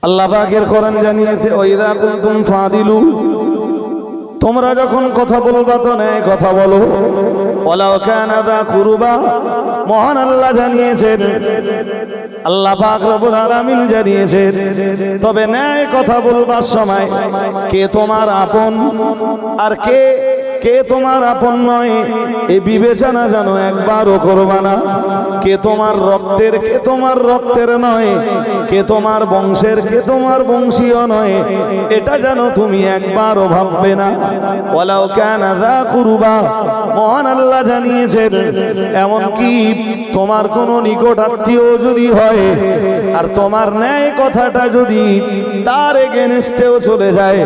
আল্লাহ পাকের কোরআন জানিয়েছে ওয়াইদা কুনতুম ফাদিলু, তোমরা যখন কথা বলবা তো ন্যায় কথা বলো। ওয়ালাউ কানা যা কুরবা, মহান আল্লাহ জানিয়েছেন, আল্লাহ পাক রব্বুল আলামিন জানিয়েছেন, তবে ন্যায় কথা বলবার সময় কে তোমার আপন আর কে তোমার আপন নয় এই বিবেচনা যেন একবারও করবা না। কে তোমার রক্তের, কে তোমার রক্তের নয়, কে তোমার বংশের, কে তোমার বংশীয় নয়, এটা যেন তুমি একবারও ভাববে না। ওয়ালাউ কানা যা কুরবা, মহান আল্লাহ জানিয়েছেন, এমনকি তোমার কোনো নিকট আত্মীয় যদি হয় আর তোমার ন্যায় কথাটা যদি তার এগেনস্টেও চলে যায়,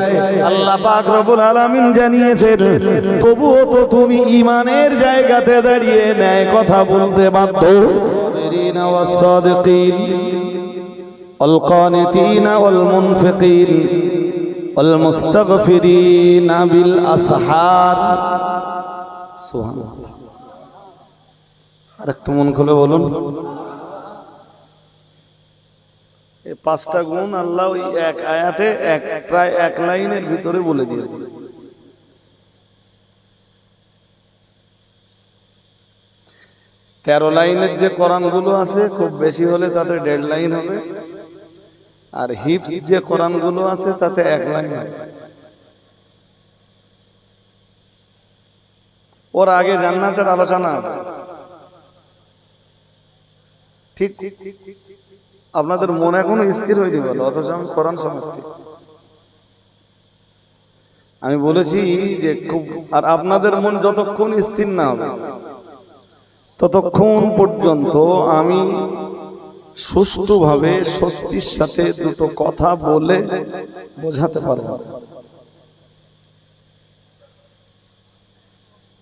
আল্লাহ পাক রব্বুল আলামিন জানিয়েছেন, তবুও তো তুমি ঈমানের জায়গাতে দাঁড়িয়ে ন্যায় কথা বলতে বাধ্য। সাবিরিনা ওয়াস সাদিকিন ওয়াল কানিতিনা ওয়াল মুনফিকিন ওয়াল মুস্তাগফিরিনা বিল আসহার। সুবহানাল্লাহ। আরেকটু মন খুলে বলুন। এই পাঁচটা গুণ আল্লাহ ওই এক আয়াতে প্রায় এক লাইনের ভিতরে বলে দিয়েছে। তেরো লাইনের যে কোরআনগুলো আছে খুব বেশি হলে তাতে 1.5 লাইন হবে, আর হিফজ যে কোরআনগুলো আছে তাতে 1 লাইন হবে। ওর আগে জান্নাতের আলোচনা আছে, ঠিক আপনাদের মন এখনো স্থির হয়নি বলো, অথচ আমি কোরআন শোনাচ্ছি। আমি বলেছি যে খুব, আর আপনাদের মন যতক্ষণ স্থির না হবে ততক্ষণ পর্যন্ত আমি সুষ্ঠুভাবে স্বস্তির সাথে দুটো কথা বলে বোঝাতে পারব।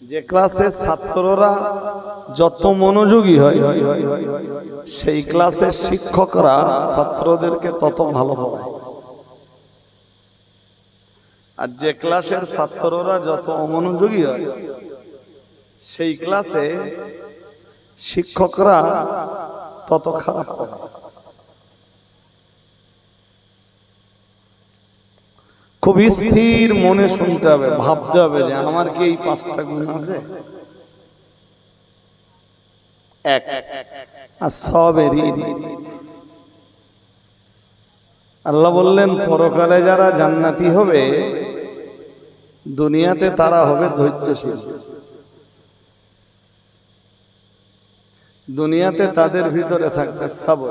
যে ক্লাসের ছাত্ররা যত মনোযোগী হয় সেই ক্লাসের শিক্ষকরা ছাত্রদেরকে তত ভালো পড়ায়, আর যে ক্লাসের ছাত্ররা যত অমনোযোগী হয় সেই ক্লাসে শিক্ষকরা তত খারাপ পড়ায়। খুব স্থির মনে শুনতে হবে, ভাবতে হবে যে আমার কি এই 5টা গুণ আছে। এক, আস-সাবিরিন। আল্লাহ বললেন পরকালে যারা জান্নাতি হবে দুনিয়াতে তারা হবে ধৈর্যশীল। দুনিয়াতে তাদের ভিতরে থাকবে সবর।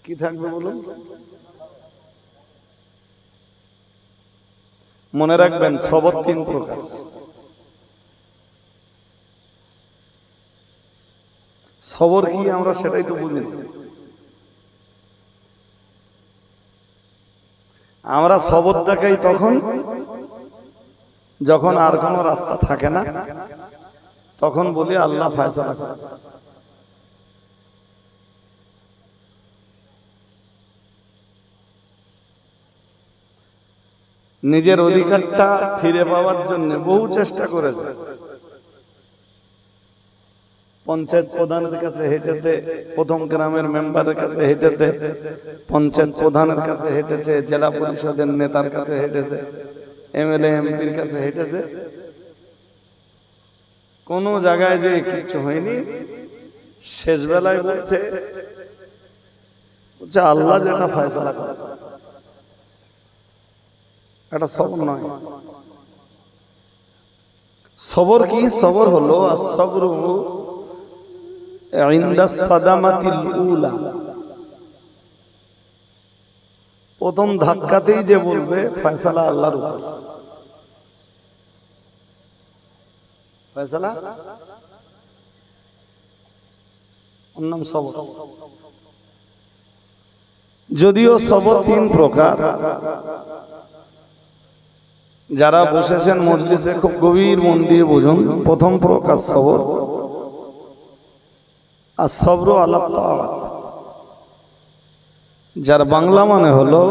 কি থাকবে বলুন? মনে রাখবেন সবর 3 প্রকার। সবর কি আমরা সেটাই তো বুঝি না। আমরা সবর দেখাই তখন যখন আর কোনো রাস্তা থাকে না, তখন বলি আল্লাহ ফয়সালা করে। নিজের অধিকারটা ফিরে পাওয়ার জন্য বহু চেষ্টা করেছে। পঞ্চায়েত প্রধানের কাছে হেঁটেতে, প্রথম গ্রামের মেম্বারের কাছে হেঁটেতে, পঞ্চায়েত প্রধানের কাছে হেঁটেছে, জেলা পরিষদের নেতার কাছে হেঁটেছে, এমএলএ এমপির কাছে হেঁটেছে, কোন জায়গায় যে কিছু হয়নি। শেষ বেলায় বলছে আল্লাহ যেটা ফয়সালা করে, এটা সবর নয়। সবর কি? সবর হলো as-sabru ইনদা সাদামাতিল উলা। প্রথম ধাক্কাতেই যে বলবে ফয়সালা আল্লাহর উপর, ফয়সালা ওর নাম সবর। যদিও সবর 3 প্রকার। যারা বসেছেন মজলিসে খুব গভীর মন দিয়ে বুঝুন। প্রথম প্রকার সবর as-sabru আলা তাআত, যার বাংলা মানে হলো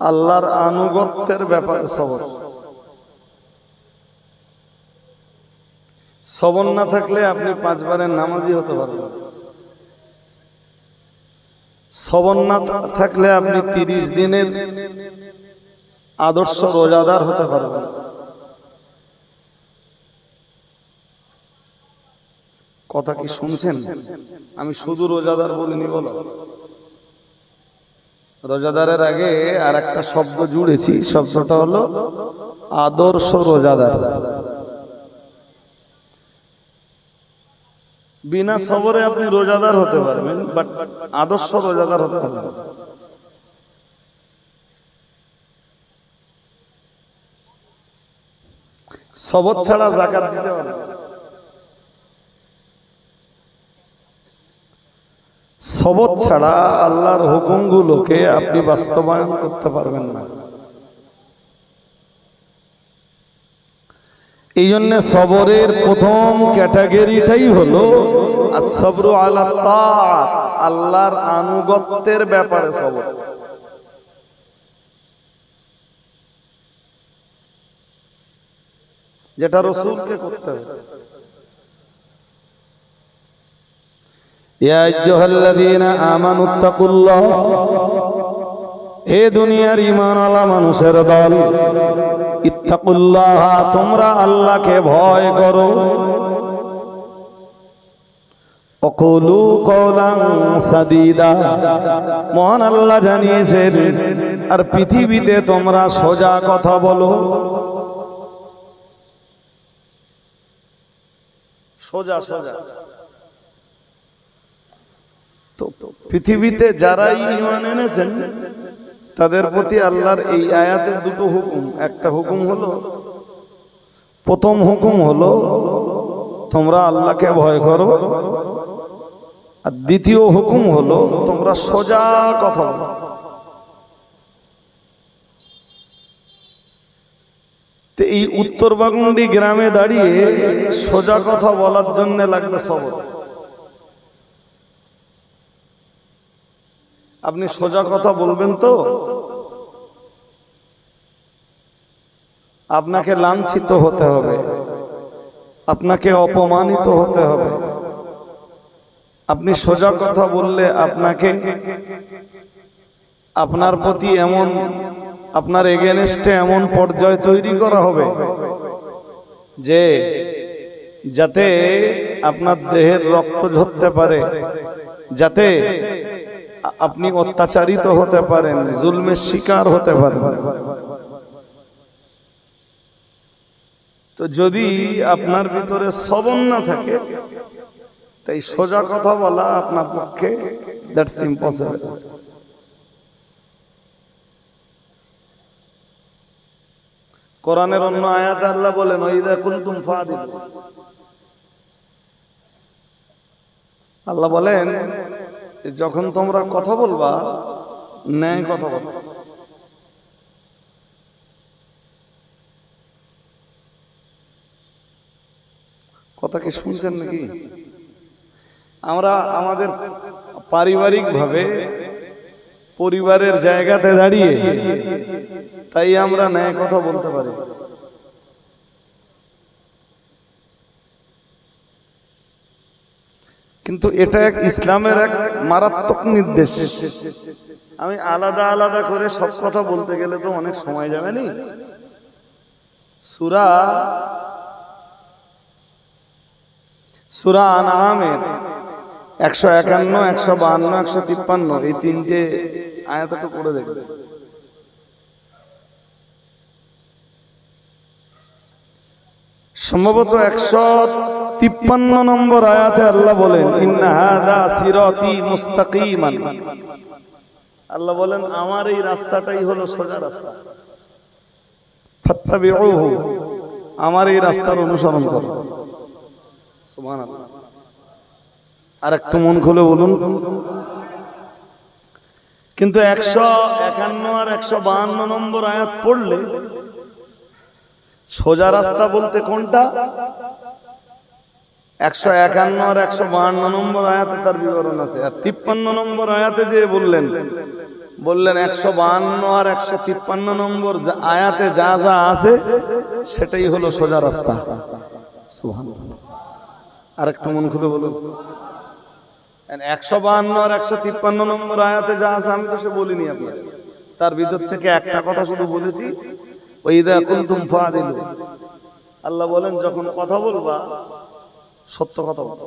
আল্লাহর আনুগত্যের ব্যাপারে সবর। সবর না থাকলে আপনি 5 বারের নামাজি হতে পারবেন। সবর না থাকলে আপনি 30 দিনের আদর্শ রোজাদার হতে পারবেন। কথা কি শুনছেন? আমি শুধু রোজাদার বলিনি, বলো। রোজাদারের আগে আর একটা শব্দ জুড়েছি, শব্দটা হলো আদর্শ রোজাদার। বিনা সবরে আপনি রোজাদার হতে পারবেন, বাট আদর্শ রোজাদার হতে পারবেন। সবর ছাড়া যাকাত দিতে পারবেন, সবর ছাড়া আল্লাহর হুকুমগুলোকে আপনি বাস্তবায়ন করতে পারবেন না। এই জন্য সবরের প্রথম ক্যাটাগরিটাই হলো as-sabru আলা তাআত, আল্লাহর আনুগত্যের ব্যাপারে সবর। যেটা রাসূলকে করতে হবে। ইয়া আইয়ুহাল্লাযীনা আমানুত্তাকুল্লাহ, হে দুনিয়ার ঈমানওয়ালা মানুষের দল, ইত্তাকুল্লাহ, তোমরা আল্লাহকে ভয় করো। ওয়াকুলু কওলান সাদীদা, মহান আল্লাহ জানিয়েছেন, আর পৃথিবীতে তোমরা সোজা কথা বলো। সোজা সোজা। তো পৃথিবীতে যারাই ঈমান এনেছেন তাদের প্রতি আল্লাহর এই আয়াতের দুটো হুকুম। একটা হুকুম হলো, প্রথম হুকুম হলো তোমরা আল্লাহকে ভয় করো, আর দ্বিতীয় হুকুম হলো তোমরা সোজা কথা বলো। তো এই উত্তরবাগুন্ডি গ্রামে দাঁড়িয়ে সোজা কথা বলার জন্য লাগবে সবর। আপনি সোজা কথা বলবেন তো আপনাকে লাঞ্ছিত হতে হবে, আপনাকে অপমানিত হতে হবে। আপনি সোজা কথা বললে আপনাকে, আপনার প্রতি এমন, আপনার এগেনস্টে এমন পর্যায় তৈরি করা হবে যে যাতে আপনার দেহের রক্ত ঝরতে পারে, যাতে আপনি অত্যাচারিত হতে পারেন, জুলমের শিকার হতে পারেন। তো যদি আপনার ভিতরে সবর না থাকে, তাই সোজা কথা বলা আপনার পক্ষে দ্যাটস ইম্পসিবল। কোরআনের অন্য আয়াতে আল্লাহ বলেন, ওয়াইদা কুনতুম ফাদিলু, আল্লাহ বলেন যখন তোমরা কথা বলবা ন্যায় কথা বলো। কথা কি শুনছেন নাকি? আমরা আমাদের পারিবারিক ভাবে পরিবারের জায়গাতে দাঁড়িয়ে তাই আমরা ন্যায় কথা বলতে পারি। কিন্তু এটা এক ইসলামের এক মারাত্মক নির্দেশ। আমি আলাদা আলাদা করে সব কথা বলতে গেলে তো অনেক সময় যাবে নি। সূরা আনআমের 151, 152, 153 এই তিনটে আয়াতটা করে দেখবে। সম্ভবত 153 নম্বর আয়াতে আল্লাহ বলেন, ইন্না হাযা সিরাতি মুস্তাকিমান, আল্লাহ বলেন আমার এই রাস্তাটাই হলো সোজা রাস্তা, ফাত্তাবিউহু, আমার এই রাস্তার অনুসরণ করো। সুবহানাল্লাহ। আর একটু মন খুলে বলুন। কিন্তু 151 আর 152 নম্বর আয়াত পড়লে সোজা রাস্তা বলতে কোনটা? 151 আর 152 নম্বর আয়াতে তার বিবরণ আছে। আর 53 নম্বর আয়াতে যে বললেন 152 আর 153 নম্বর আয়াতে যা যা আছে সেটাই হলো সোজা রাস্তা। সুবহানাল্লাহ। আর একটু মন খুলে বলুন। 152 আর 153 নম্বর আয়াতে যা আছে আমি তো সে বলিনি আপনাদের, তার ভিতর থেকে একটা কথা শুধু বলেছি, ওয়াইদা কুনতুম ফাদিলু। আল্লাহ বলেন যখন কথা বলবা সত্য কথা বলো,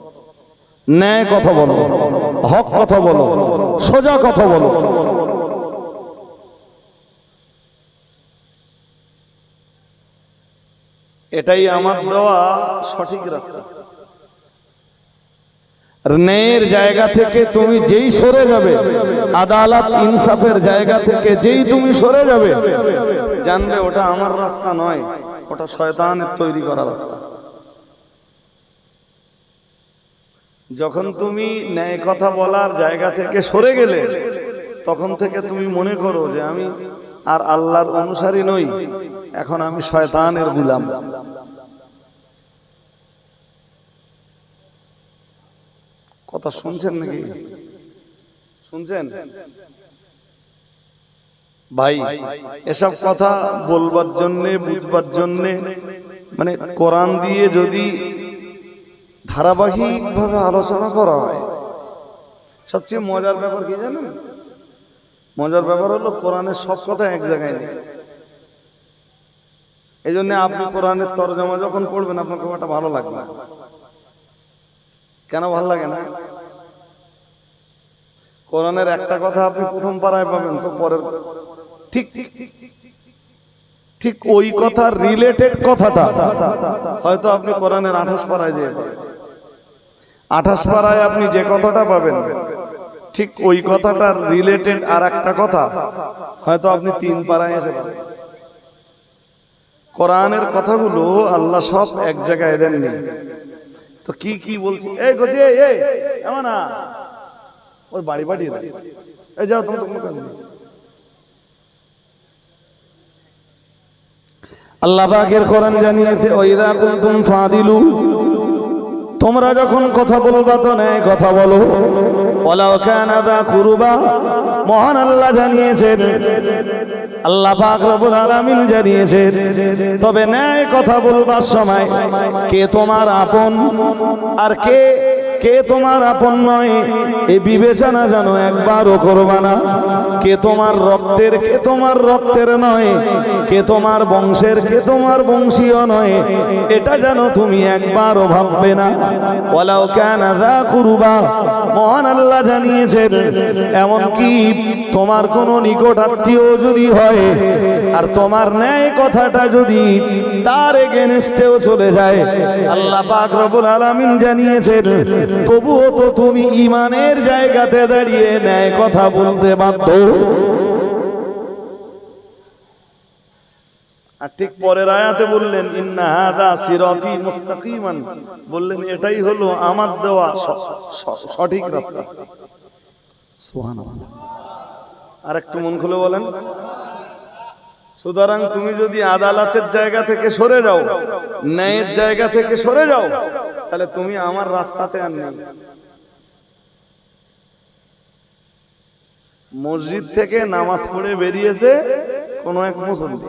ন্যায় কথা বলো, হক কথা বলো, সোজা কথা বলো। এটাই আমার দেওয়া সঠিক রাস্তা। ন্যায়ের জায়গা থেকে তুমি যেই সরে যাবে, আদালত ইনসাফের জায়গা থেকে যেই তুমি সরে যাবে, জানবে ওটা আমার রাস্তা নয়, ওটা শয়তানের তৈরি করা রাস্তা। যখন তুমি ন্যায় কথা বলার জায়গা থেকে সরে গেলে, তখন থেকে তুমি মনে করো যে আমি আর আল্লাহর অনুসারী নই, এখন আমি শয়তানের গোলাম। কথা শুনছেন নাকি? শুনছেন ভাই? এসব কথা বলবার জন্যে, বুঝবার জন্যে, মানে কোরআন দিয়ে যদি ধারাবাহিক ভাবে আলোচনা করা হয়, সবচেয়ে মজার ব্যাপার কি জানেন? মজার ব্যাপার হলো কোরআনের সব কথা এক জায়গায় নেই। এই জন্য আপনি কোরআনের তরজমা যখন পড়বেন আপনার খুব একটা ভালো লাগবে। কেন ভালো লাগে না? কোরআনের একটা কথা আপনি প্রথম পারায় পাবেন, তো পরের ঠিক ঠিক ওই কথার রিলেটেড কথাটা হয়তো আপনি কোরআনের 28 পারায় যেয়ে পাবেন। 28 পারায় আপনি যে কথাটা পাবেন, ঠিক ওই কথাটার রিলেটেড আর একটা কথা হয়তো আপনি 3 পারায় এসে পাবেন। কোরআনের কথাগুলো আল্লাহ সব এক জায়গায় দেননি। তো কি কি বলছি? এই গোছে এই এমন না, ওই বাড়ি পাঠিয়ে দাও, এই যাও তুমি আল্লাহ পাকের কোরআন জানিয়েছে, ওয়াইদা কুনতুম ফাদিলু, তোমরা যখন কথা বলবা তো ন্যায় কথা বলো। ওয়ালাউ কানা যা কুরবা, মহান আল্লাহ জানিয়েছেন, আল্লাহ পাক রব্বুল আলামিন জানিয়েছেন, তবে ন্যায় কথা বলবার সময় কে তোমার আপন আর কে তোমার আপন নয়, এই বিবেচনা যেন একবারও করবা না। কে তোমার রক্তের, কে তোমার রক্তের নয়, কে তোমার বংশের, কে তোমার বংশীয় নয়, এটা যেন তুমি একবারও ভাববে না। ওয়ালাউ কানা যা কুরবা, মহান আল্লাহ জানিয়েছেন, এমনকি তোমার কোনো নিকট আত্মীয় যদি হয় আর তোমার ন্যায় কথাটা যদি তার এগেনস্টেও চলে যায়, আল্লাহ পাক রব্বুল আলামিন জানিয়েছেন, তবুও তো তুমি ঈমানের জায়গাতে দাঁড়িয়ে ন্যায় কথা বলতে বাধ্য। আর ঠিক পরের আয়াতে বললেন, ইন্না হাযা সিরাতী মুস্তাকিমান, বললেন এটাই হলো আমার দেওয়া সঠিক রাস্তা। সুবহানাল্লাহ। আর একটু মন খুলে বলেন। সুতরাং তুমি যদি আদালতের জায়গা থেকে সরে যাও, ন্যায়ের জায়গা থেকে সরে যাও, তাহলে তুমি আমার রাস্তাতে আর নেই। মসজিদ থেকে নামাজ পড়ে বেরিয়েছে কোন এক মুসল্লি,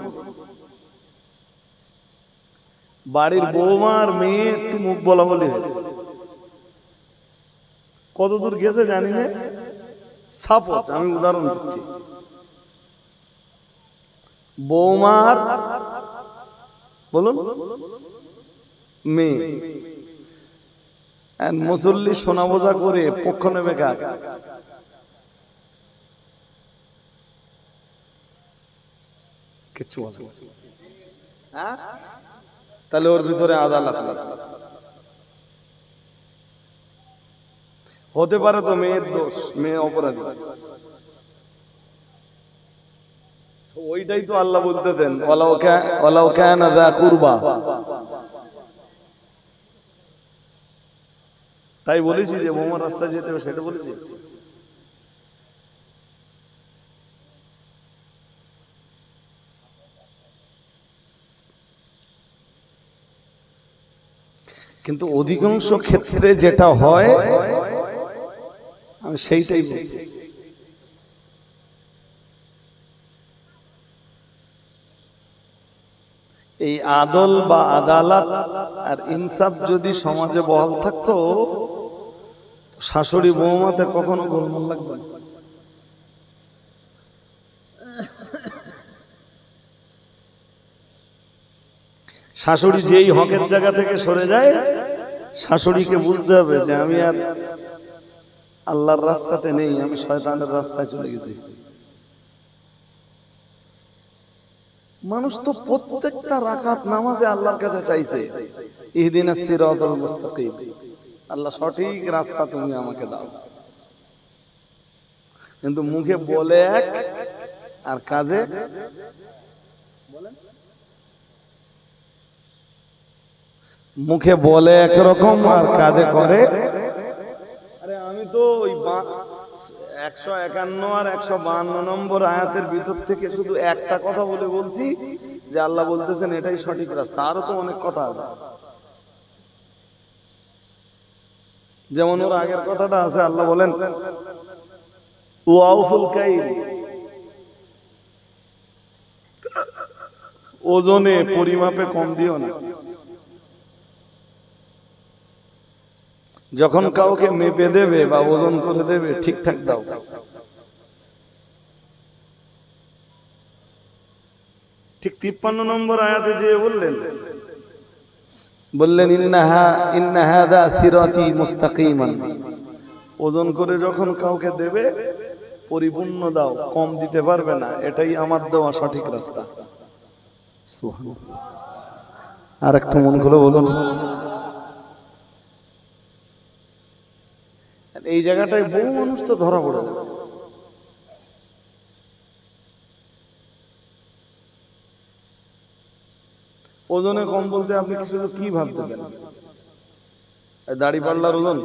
বাড়ির বৌমার মেয়ে একটু মুখ বলা বলি হয়েছে, কতদূর গেছে জানি না। সাপোজ আমি উদাহরণ দিচ্ছি, বৌমার বলুন মেয়ে, মুসল্লি সোনা বোঝা করে পক্ষ নেবে কার? কিছু তাহলে ওর ভিতরে আদালত হতে পারে, তো মেয়ের দোষ, মেয়ে অপরাধী। ওইটাই তো আল্লাহ বলতে দেন, ওয়ালাউ কানা যা কুরবা। তাই বলেছি যে বৌমার রাস্তায় যেতে হবে, সেটা বলেছি। কিন্তু অধিকাংশ ক্ষেত্রে যেটা হয় আমি সেইটাই বলছি। এই আদল বা আদালত আর ইনসাফ যদি সমাজে বহাল থাকতো, শাশুড়ি বৌমাতে কখনো গোলমাল লাগবে না। শাশুড়ি যেই হকের জায়গা থেকে সরে যায়, শাশুড়িকে বুঝতে হবে যে আমি আর আল্লাহর রাস্তাতে নেই, আমি শয়তানের রাস্তায় চলে গেছি। মানুষ তো প্রত্যেকটা রাকাত নামাজে আল্লাহর কাছে চাইছে ইহদিনাস সিরাতাল মুস্তাকিম, আল্লাহ সঠিক রাস্তা তুমি আমাকে দাও। কিন্তু মুখে বলে এক আর কাজে মুখে বলে একরকম আর কাজে করে। আরে আমি তো ওই 151 আর 152 নম্বর আয়াতের ভিতর থেকে শুধু একটা কথা বলছি যে আল্লাহ বলতেছেন এটাই সঠিক রাস্তা। আরো তো অনেক কথা আছে, যেমন ওর আগের কথাটা আছে, আল্লাহ বলেন ওয়াউফুল কাইল, ওজনে পরিমাপে কম দিও না। যখন কাউকে মেপে দেবে বা ওজন করে দেবে ঠিকঠাক দাও। ঠিক 53 নম্বর আয়াতে যে বললেন ইন্না হাযা সিরাতি মুস্তাকিমান, ওজন করে যখন কাউকে দেবে পরিপূর্ণ দাও, কম দিতে পারবে না, এটাই আমার দেওয়া সঠিক রাস্তা। সুবহানাল্লাহ। আর একটু মন খুলে বলুন। এই জায়গাটায় বহু মানুষ তো ধরা পড়ে যাবে। ওজনে কম বলতে আপনি কি ভাবতেছেন? দাড়ি পাল্লার ওজন?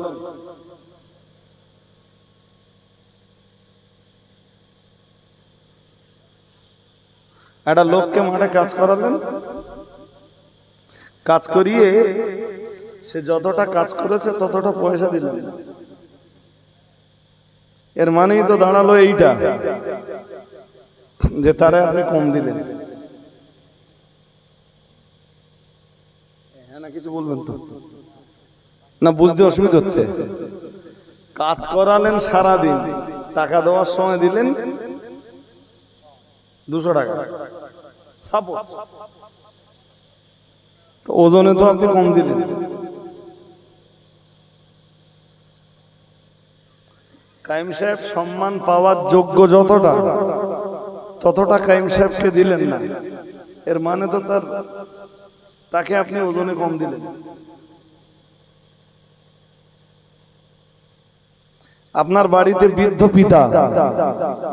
একটা লোককে মাঠে কাজ করালেন, কাজ করিয়ে সে যতটা কাজ করেছে ততটা পয়সা দিলেন, এর মানেই তো দাঁড়ালো এইটা যে তারে আপনি কম দিলেন। হ্যাঁ না কিছু বলবেন তো না? বুঝতে অসুবিধা হচ্ছে? কাজ করালেন সারাদিন, টাকা দেওয়ার সময় দিলেন 200 টাকা সাপোজ, তো ওজনে তো আপনি কম দিলেন। কাইম সাহেব সম্মান পাওয়ার যোগ্য যতটা, ততটা কাইম সাহেবকে দিলেন না, এর মানে তো তাকে আপনি ওজনে কম দিলেন। আপনার বাড়িতে বৃদ্ধ পিতা,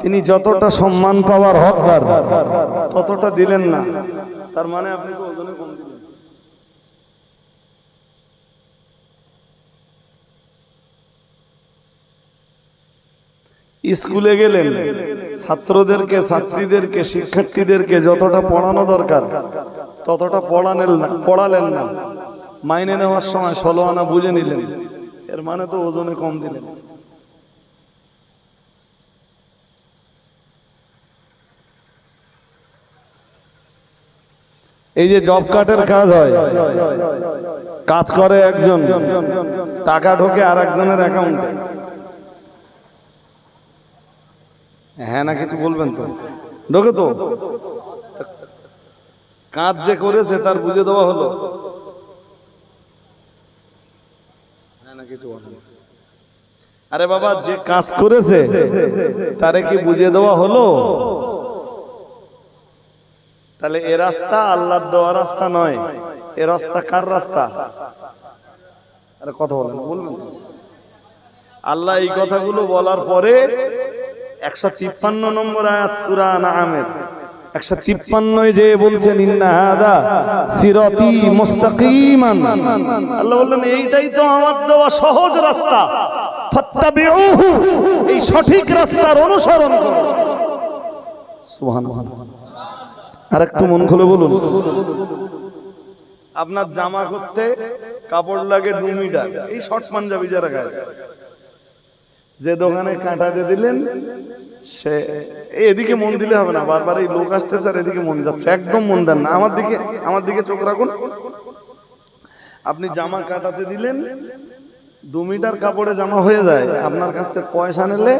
তিনি যতটা সম্মান পাওয়ার হকদার ততটা দিলেন না, তার মানে আপনি তো ওজনে কম দিলেন। স্কুলে গেলেন, ছাত্রদেরকে, ছাত্রীদেরকে, শিক্ষার্থীদেরকে যতটা পড়ানো দরকার ততটা পড়ালেন না, মাইনে নেওয়ার সময় 16 আনা বুঝে নিলেন, এর মানে তো ওজনে কম দিলেন। এই যে জব কার্ডের কাজ হয়, কাজ করে একজন, টাকা ঢোকে আর একজনের অ্যাকাউন্টে। হ্যাঁ না কিছু বলবেন তো? ঢোকে তো, কাজ যে করেছে তার বুঝে দেওয়া হলো। হ্যাঁ না কিছু বলবেন? আরে বাবা, যে কাজ করেছে তারে কি বুঝে দেওয়া হলো? তাহলে এ রাস্তা আল্লাহর দেওয়া রাস্তা নয়, এ রাস্তা কার রাস্তা? আরে কথা বলবেন তো? আল্লাহ এই কথাগুলো বলার পরে 153 নম্বর আয়াত সূরা আনআমের 153 যে বলছেন ইন্না হাযা সিরাতি মুস্তাকিমান, আল্লাহ বললেন এইটাই তো আমার দেওয়া সহজ রাস্তা, ফাত্তাবিউহু, এই সঠিক রাস্তার অনুসরণ করো। সুবহানাল্লাহ। আর একটু মন খুলে বলুন। আপনার জামা করতে কাপড় লাগে 2 মিটার, এই শর্ট পাঞ্জাবি যারা গায়ে, যে দোকানে কাঁটা দিয়ে দিলেন সে এদিকে মন দিলে হবে না, বারবার এই লোক আসতেছে আর এদিকে মন যাচ্ছে, একদম মন দেন না, আমার দিকে চোখ রাখুন। আপনি জামা কাটাতে দিলেন 2 মিটার কাপড়ে জামা হয়ে যায়, আপনার কাছ থেকে পয়সা নিলে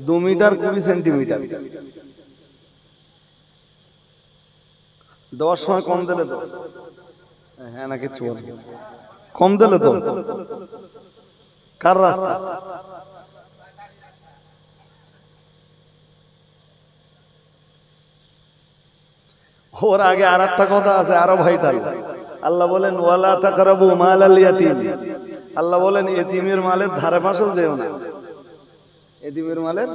2 মিটার 20 সেন্টিমিটার দেওয়ার সময় কম দিলে তো, হ্যাঁ না কিছু কম দিলে তো কার রাস্তা? ওর আগে আর একটা কথা আছে, আরো ভাইটাল। আল্লাহ বলেন ওয়ালা তাকরাবু মালাল ইয়াতীম, আল্লাহ বলেন এতিমের মালের ধারে পাশেও যেও না, এতিমের মালের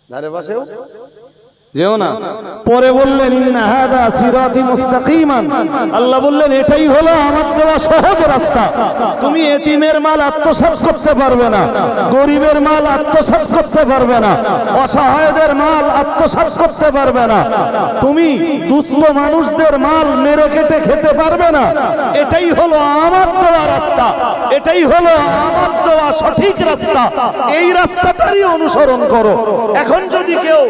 ধারে পাশেও যেও না। পরে বললেন ইন্না হাযা সিরাতি মুস্তাকিমান, আল্লাহ বললেন এটাই হলো আমার দেওয়া সহজ রাস্তা। তুমি এতিমের মাল আত্মসাৎ করতে পারবে না, গরিবের মাল আত্মসাৎ করতে পারবে না, অসহায়দের মাল আত্মসাৎ করতে পারবে না, তুমি দুস্থ মানুষদের মাল মেরে কেটে খেতে পারবে না। এটাই হলো আমার দেওয়া রাস্তা, এটাই হলো আমার দেওয়া সঠিক রাস্তা, এই রাস্তাটারই অনুসরণ করো। এখন যদি কেউ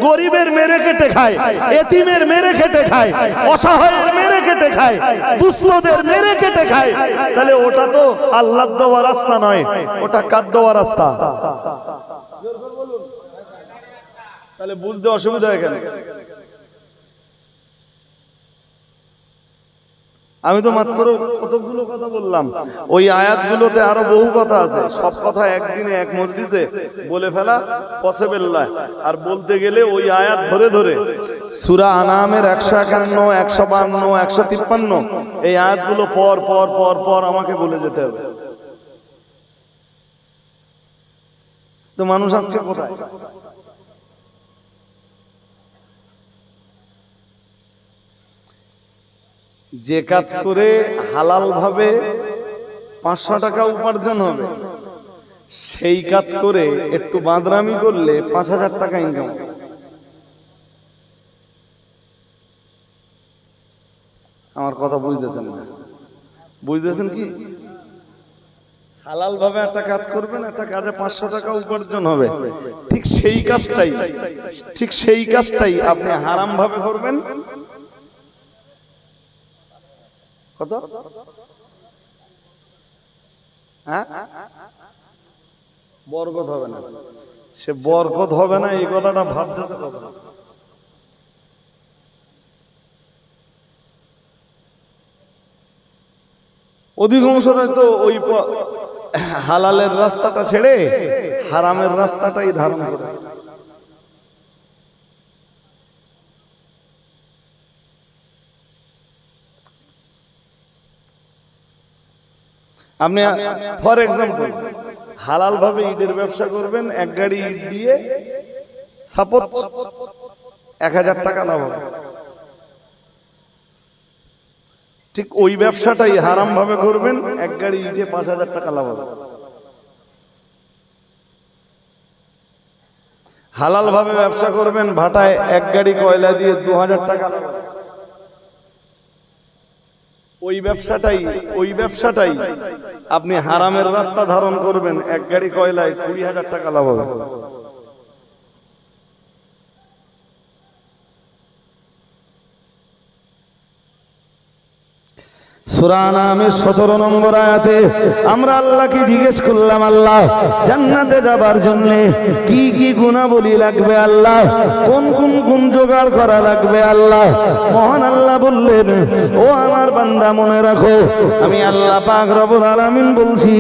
গরিবের মেরে কেটে খায়, এতিমের মেরে কেটে খায়, অসহায়ের মেরে কেটে খায়, দুস্থদের মেরে কেটে খায়, তাহলে ওটা তো আল্লাহর দেওয়া রাস্তা নয়, ওটা কার দেওয়া রাস্তা? তাহলে বুঝতে অসুবিধা হয় কেন? আমি তো মাত্র কতগুলো কথা বললাম, ওই আয়াতগুলোতে আরো বহু কথা আছে। সব কথা একদিনে এক মজলিসে বলে ফেলা পসিবল না, আর বলতে গেলে ওই আয়াত ধরে ধরে সূরা আনামের 151, 152, 153 এই আয়াতগুলো পর পর পর পর আমাকে বলে যেতে হবে। তো মানুষ আজকে কোথায়? যে কাজ করে হালাল ভাবে 500 টাকা উপার্জন হবে, সেই কাজ করে একটু বাঁদরামি করলে 5000 টাকা ইনকাম। আমার কথা বুঝতেছেন না? বুঝতেছেন কি? হালাল ভাবে একটা কাজ করবেন, একটা কাজে 500 টাকা উপার্জন হবে, ঠিক সেই কাজটাই আপনি হারাম ভাবে করবেন, কত? হ্যাঁ, বরকত হবে না। সে বরকত হবে না এই কথাটা ভাবতেছে কত? অধিকাংশরা তো ওই হালালের রাস্তাটা ছেড়ে হারামের রাস্তাটাই ধারণ করে। আপনি ফর এক্সাম্পল হালাল ভাবে ইটের ব্যবসা করবেন, এক গাড়ি ইট দিয়ে সাপোজ 1000 টাকা লাভ হবে, ঠিক ওই ব্যবসাটাই হারাম ভাবে করবেন, এক গাড়ি ইটে 5000 টাকা লাভ হবে। হালাল ভাবে ব্যবসা করবেন, ভাটায় এক গাড়ি কয়লা দিয়ে 2000 টাকা লাভ হবে। ওই ব্যবসাটাই আপনি হারামের রাস্তা ধারণ করবেন, এক গাড়ি কয়লায় 20,000 টাকা লাভ হবে। সূরা আনামের 17 নম্বর আয়াতে আমরা আল্লাহকে জিজ্ঞেস করলাম, আল্লাহ জান্নাতে যাবার জন্য কি কি গুণাবলী লাগবে, আল্লাহ কোন কোন গুণ জোগাড় করা লাগবে? আল্লাহ মহান আল্লাহ বললেন, ও আমার বান্দা মনে রাখো, আমি আল্লাহ পাক রব্বুল আলামিন বলছি,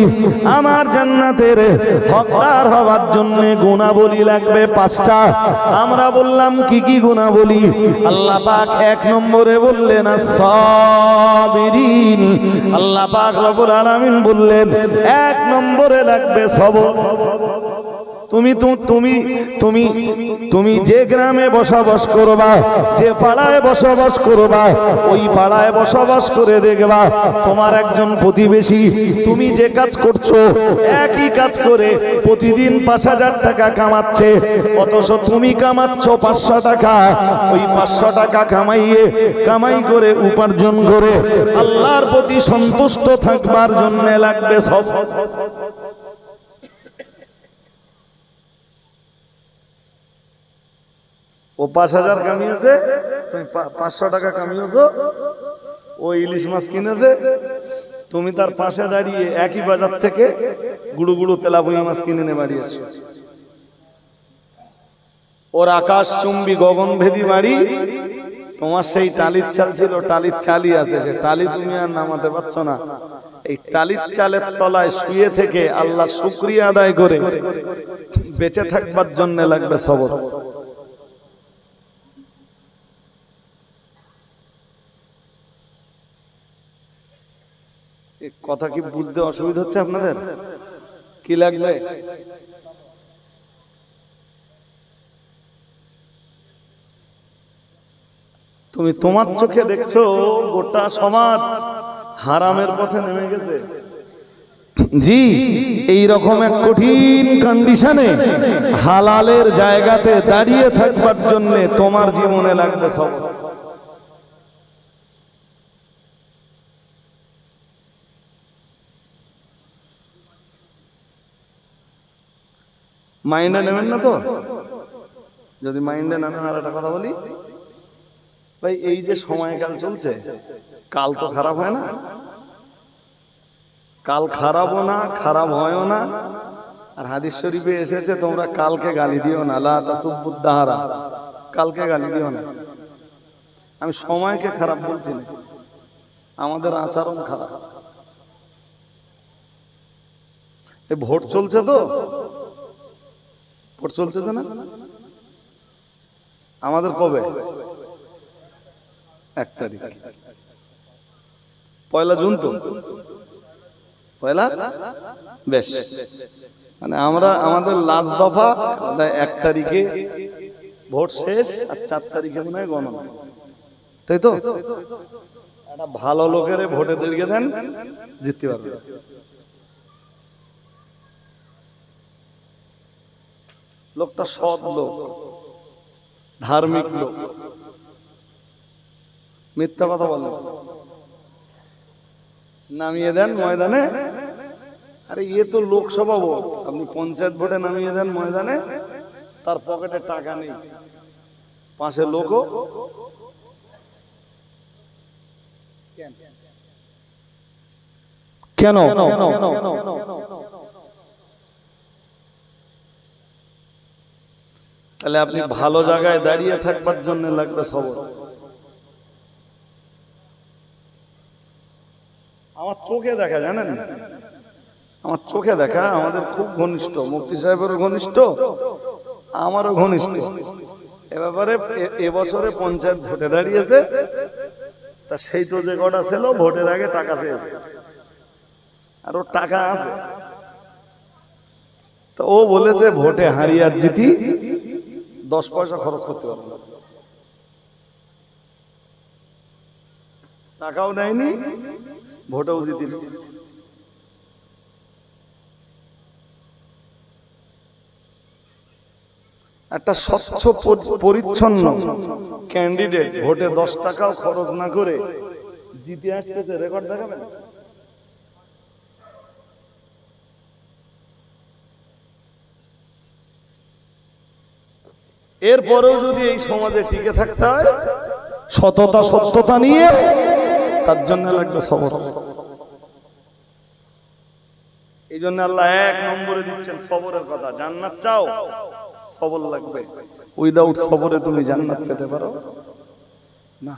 আমার জান্নাতের হকদার হওয়ার জন্য গুণাবলী লাগবে 5টা। আমরা বললাম কি কি গুণাবলী? আল্লাহ পাক 1 নম্বরে বললেন as-সাবিরিন। আল্লাহ পাক রব্বুল আলামিন বললেন 1 নম্বরে লাগবে সবর। তুমি যে গ্রামে বসবাস করবা, যে পাড়ায় বসবাস করবা, ওই পাড়ায় বসবাস করে দেখবা তোমার একজন প্রতিবেশী তুমি যে কাজ করছো একই কাজ করে প্রতিদিন 5000 টাকা কামাচ্ছে, অথচ তুমি কামাচ্ছ 500 টাকা। ওই 500 টাকা কামাই করে উপার্জন করে আল্লাহর প্রতি সন্তুষ্ট থাকবার জন্য লাগবে সব। ও 5000 কামিয়েছে, তুমি 500 টাকা কামিয়েছো, ও ইলিশ মাছ কিনেছে, তুমি তার পাশে দাঁড়িয়ে একই বাজার থেকে গুড়ু গুড়ু তেলাপুয়া মাছ কিনে নিয়ে বাড়ি এসো। ওর আকাশ চুম্বি গগনভেদী বাড়ি, তোমার সেই টালির চাল ছিল, টালির চালই আছে, সে টালি তুমি আর নামাতে পারছো না। এই টালির চালের তলায় শুয়ে থেকে আল্লাহ শুকরিয়া আদায় করে বেঁচে থাকবার জন্য লাগবে সবর। কথা কি বুঝতে অসুবিধা হচ্ছে আপনাদের? কি লাগবে? তুমি তোমার চোখে দেখছো গোটা সমাজ হারামের পথে নেমে গেছে। জি, এই রকম এক কঠিন কন্ডিশনে হালালের জায়গাতে দাঁড়িয়ে থাকবার জন্য তোমার জীবনে লাগবে সব। মাইন্ডে নেবেন না তো? যদি মাইন্ডে না নেন আর একটা কথা বলি ভাই, এই যে সময়কাল চলছে, কাল তো খারাপ হয় না, কাল খারাপও না, খারাপ হয়ও না। আর হাদিস শরীফে এসেছে তোমরা কালকে গালি দিও না, লা তাসুব্বুদ দাহরা, কালকে গালি দিও না। আমি সময়কে খারাপ বলছি না, আমাদের আচরণ খারাপ। এই ভোট চলছে তো, ভোট চলতেছে না আমাদের? কবে? 1 তারিখ, 1 জুন তো, 1 বেশ, মানে আমরা আমাদের লাস্ট দফা 1 তারিখে ভোট শেষ, আর 4 তারিখে মনে হয় গণনা, তাই তো? একটা ভালো লোকের ভোটে দীর্ঘে দেন, জিততে পারবে। লোকটা সৎ লোক, ধার্মিক লোক, মিথ্যা কথা বলে, নামিয়ে দেন ময়দানে। আরে ইয়ে তো লোকসভা ভোট, আপনি পঞ্চায়েত ভোটে নামিয়ে দেন ময়দানে, তার পকেটে টাকা নেই, পাশে লোকও। কেন? তাহলে আপনি ভালো জায়গায় দাঁড়িয়ে থাকবার জন্য লাগবে সবর। আমার চোখে দেখা, জানেন, আমার চোখে দেখা, আমাদের খুব ঘনিষ্ঠ, মুফতি সাহেবেরও ঘনিষ্ঠ, আমারও ঘনিষ্ঠ। এ ব্যাপারে এবছরে পঞ্চায়েত ভোটে দাঁড়িয়েছে, তা সেই তো যে কটা ছিল ভোটের আগে টাকা চেয়েছে, আর ওর টাকা আছে, তো ও বলেছে ভোটে হারিয়ে আর জিতি 10 পয়সা খরচ করতে পারবো না। টাকাও দেয়নি, ভোটেও জিতিনি। একটা স্বচ্ছ পরিচ্ছন্ন ক্যান্ডিডেট ভোটে 10 টাকাও খরচ না করে জিতে আসতেছে, রেকর্ড দেখাবেন? এরপরেও যদি এই সমাজে টিকে থাকতে হয় সততা সত্যতা নিয়ে, তার জন্য লাগবে সবর। এই জন্য আল্লাহ 1 নম্বরে দিচ্ছেন সবরের কথা। জান্নাত চাও, সবর লাগবে। উইদাউট সবরে তুমি জান্নাত পেতে পারো না।